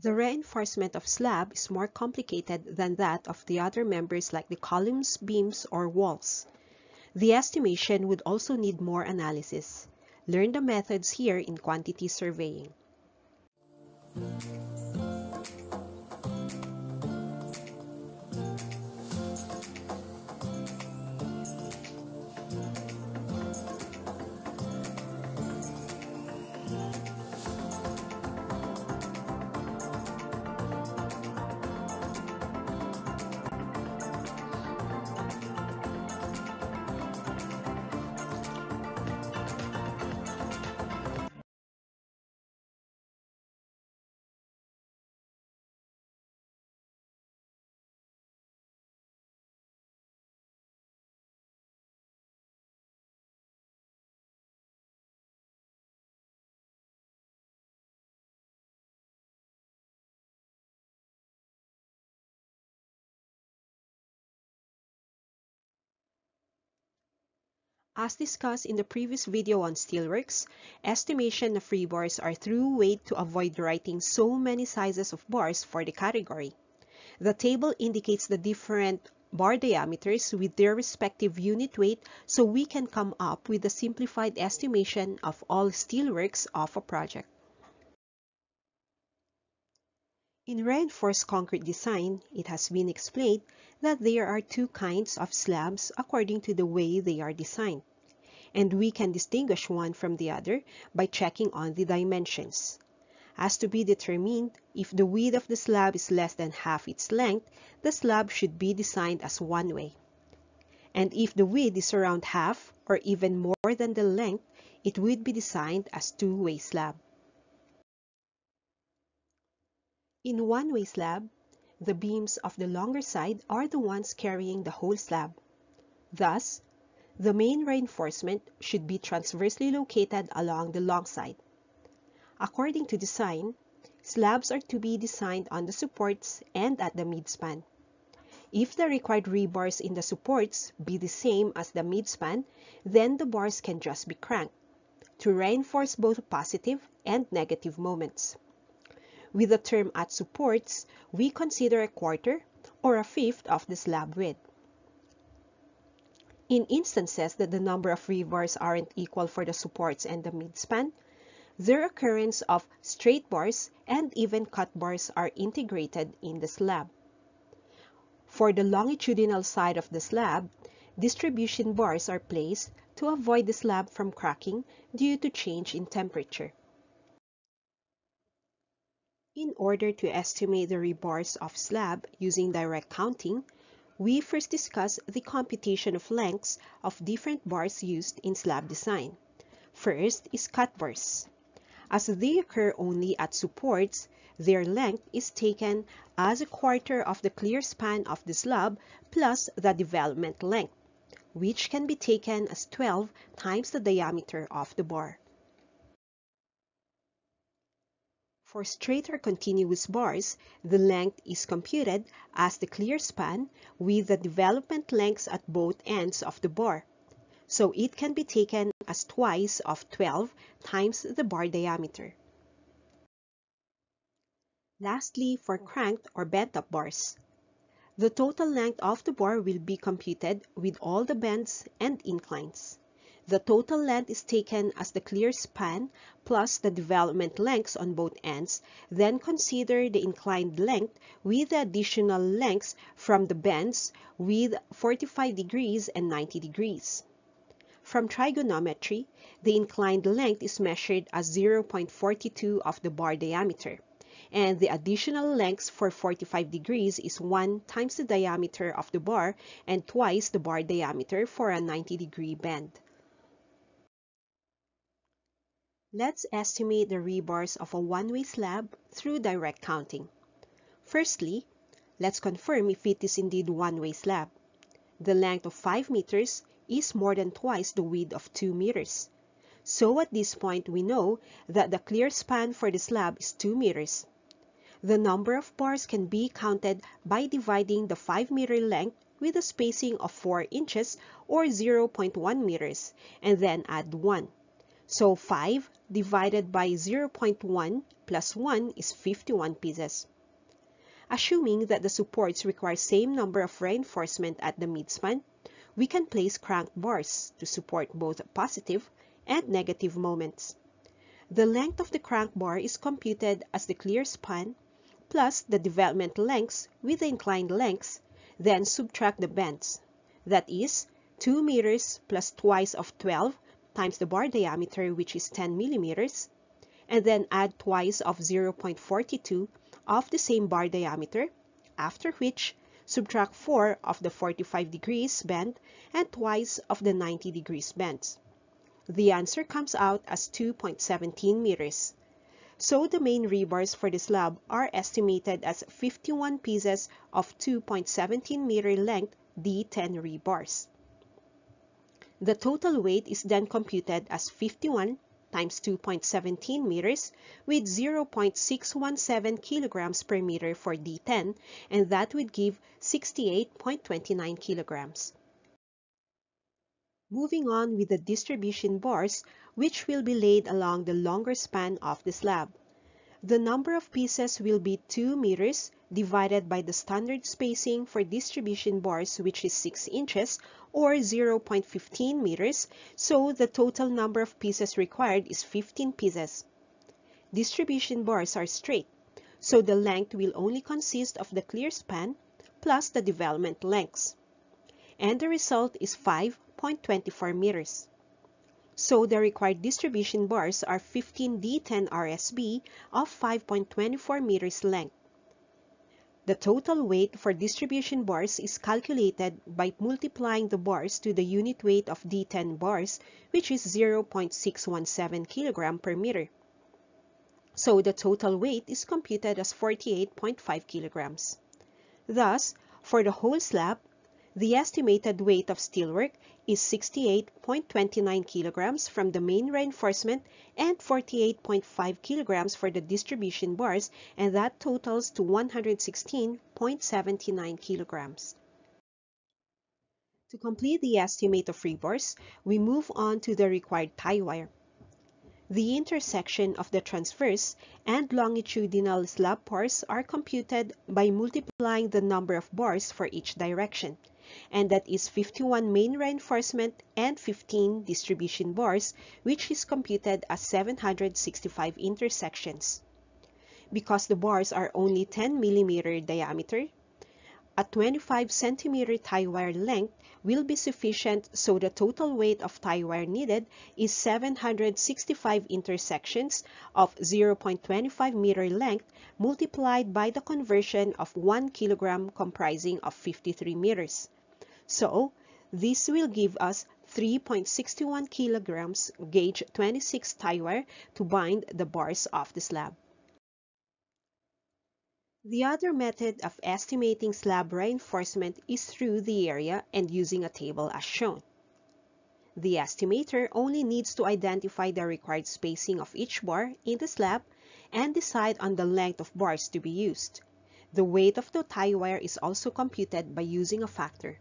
The reinforcement of slab is more complicated than that of the other members like the columns, beams, or walls. The estimation would also need more analysis. Learn the methods here in quantity surveying. As discussed in the previous video on steelworks, estimation of rebars are through weight to avoid writing so many sizes of bars for the category. The table indicates the different bar diameters with their respective unit weight so we can come up with a simplified estimation of all steelworks of a project. In reinforced concrete design, it has been explained that there are two kinds of slabs according to the way they are designed, and we can distinguish one from the other by checking on the dimensions. As to be determined, if the width of the slab is less than half its length, the slab should be designed as one-way. And if the width is around half or even more than the length, it would be designed as two-way slab. In one-way slab, the beams of the longer side are the ones carrying the whole slab. Thus, the main reinforcement should be transversely located along the long side. According to design, slabs are to be designed on the supports and at the midspan. If the required rebars in the supports be the same as the midspan, then the bars can just be cranked to reinforce both positive and negative moments. With the term at supports, we consider a quarter or a fifth of the slab width. In instances that the number of rebars aren't equal for the supports and the midspan, the occurrence of straight bars and even cut bars are integrated in the slab. For the longitudinal side of the slab, distribution bars are placed to avoid the slab from cracking due to change in temperature. In order to estimate the rebars of slab using direct counting, we first discuss the computation of lengths of different bars used in slab design. First is cut bars. As they occur only at supports, their length is taken as a quarter of the clear span of the slab plus the development length, which can be taken as 12 times the diameter of the bar. For straight or continuous bars, the length is computed as the clear span with the development lengths at both ends of the bar, so it can be taken as twice of 12 times the bar diameter. Lastly, for cranked or bent-up bars, the total length of the bar will be computed with all the bends and inclines. The total length is taken as the clear span plus the development lengths on both ends, then consider the inclined length with the additional lengths from the bends with 45 degrees and 90 degrees. From trigonometry, the inclined length is measured as 0.42 of the bar diameter, and the additional length for 45 degrees is 1 times the diameter of the bar and twice the bar diameter for a 90-degree bend. Let's estimate the rebars of a one-way slab through direct counting. Firstly, let's confirm if it is indeed one-way slab. The length of 5 meters is more than twice the width of 2 meters. So at this point we know that the clear span for the slab is 2 meters. The number of bars can be counted by dividing the 5-meter length with a spacing of 4 inches or 0.1 meters and then add 1. So 5 divided by 0.1 plus 1 is 51 pieces. Assuming that the supports require same number of reinforcement at the midspan, we can place crank bars to support both positive and negative moments. The length of the crank bar is computed as the clear span plus the development lengths with the inclined lengths, then subtract the bends. That is 2 meters plus twice of 12 times the bar diameter, which is 10 millimeters, and then add twice of 0.42 of the same bar diameter, after which subtract 4 of the 45 degrees bend and twice of the 90 degrees bends. The answer comes out as 2.17 meters. So the main rebars for the slab are estimated as 51 pieces of 2.17 meter length D10 rebars. The total weight is then computed as 51 times 2.17 meters with 0.617 kilograms per meter for D10, and that would give 68.29 kilograms. Moving on with the distribution bars, which will be laid along the longer span of the slab. The number of pieces will be 2 meters divided by the standard spacing for distribution bars, which is 6 inches or 0.15 meters, so the total number of pieces required is 15 pieces. Distribution bars are straight, so the length will only consist of the clear span plus the development lengths. And the result is 5.24 meters. So the required distribution bars are 15 D10 RSB of 5.24 meters length. The total weight for distribution bars is calculated by multiplying the bars to the unit weight of D10 bars, which is 0.617 kilogram per meter. So the total weight is computed as 48.5 kilograms. Thus, for the whole slab, the estimated weight of steelwork is 68.29 kilograms from the main reinforcement and 48.5 kilograms for the distribution bars, and that totals to 116.79 kilograms. To complete the estimate of rebars, we move on to the required tie wire. The intersection of the transverse and longitudinal slab bars are computed by multiplying the number of bars for each direction, and that is 51 main reinforcement and 15 distribution bars, which is computed as 765 intersections. Because the bars are only 10 millimeter diameter, a 25 centimeter tie wire length will be sufficient, so the total weight of tie wire needed is 765 intersections of 0.25 meter length multiplied by the conversion of 1 kilogram comprising of 53 meters. So, this will give us 3.61 kilograms gauge 26 tie wire to bind the bars of the slab. The other method of estimating slab reinforcement is through the area and using a table as shown. The estimator only needs to identify the required spacing of each bar in the slab and decide on the length of bars to be used. The weight of the tie wire is also computed by using a factor.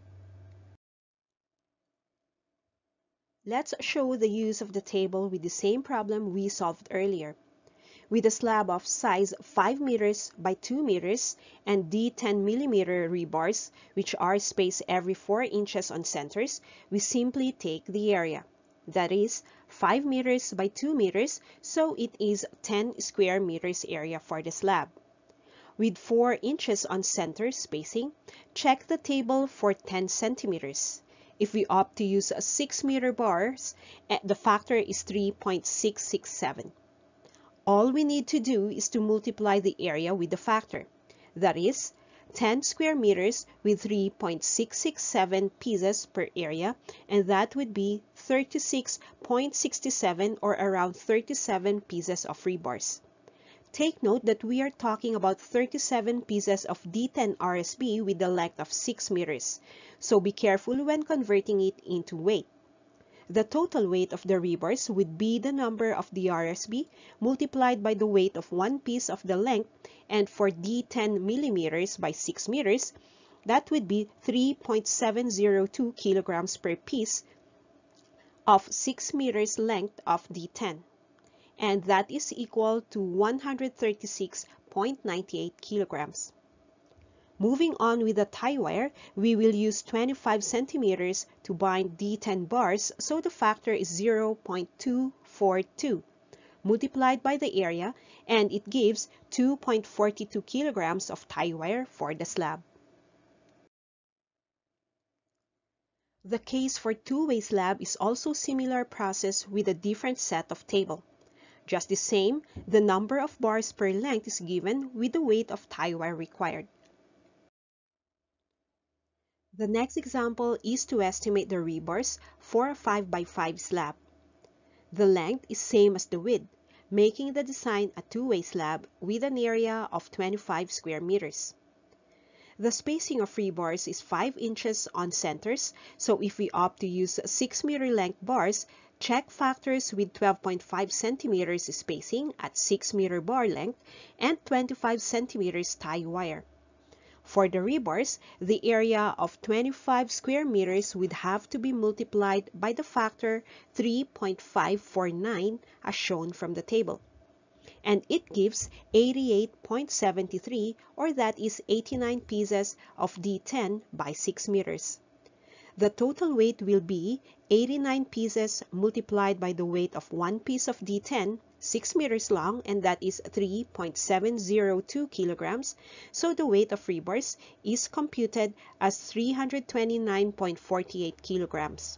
Let's show the use of the table with the same problem we solved earlier. With a slab of size 5 meters by 2 meters and D10 millimeter rebars, which are spaced every 4 inches on centers, we simply take the area. That is 5 meters by 2 meters, so it is 10 square meters area for the slab. With 4 inches on center spacing, check the table for 10 centimeters. If we opt to use 6 meter bars, the factor is 3.667. All we need to do is to multiply the area with the factor. That is 10 square meters with 3.667 pieces per area, and that would be 36.67 or around 37 pieces of rebars. Take note that we are talking about 37 pieces of D10 RSB with the length of 6 meters, so be careful when converting it into weight. The total weight of the rebars would be the number of the RSB multiplied by the weight of one piece of the length, and for D10 millimeters by 6 meters, that would be 3.702 kilograms per piece of 6 meters length of D10, and that is equal to 136.98 kilograms. Moving on with the tie wire, we will use 25 centimeters to bind D10 bars, so the factor is 0.242 multiplied by the area, and it gives 2.42 kilograms of tie wire for the slab. The case for two-way slab is also similar process with a different set of table. Just the same, the number of bars per length is given with the weight of tie wire required. The next example is to estimate the rebars for a 5x5 slab. The length is same as the width, making the design a two-way slab with an area of 25 square meters. The spacing of rebars is 5 inches on centers, so if we opt to use 6 meter length bars, check factors with 12.5 centimeters spacing at 6 meter bar length and 25 centimeters tie wire. For the rebars, the area of 25 square meters would have to be multiplied by the factor 3.549 as shown from the table. And it gives 88.73, or that is 89 pieces of D10 by 6 meters. The total weight will be 89 pieces multiplied by the weight of one piece of D10, 6 meters long, and that is 3.702 kilograms. So the weight of rebars is computed as 329.48 kilograms.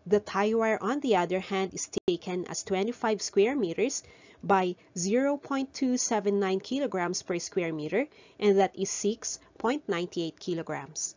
The tie wire, on the other hand, is taken as 25 square meters by 0.279 kilograms per square meter, and that is 6.98 kilograms.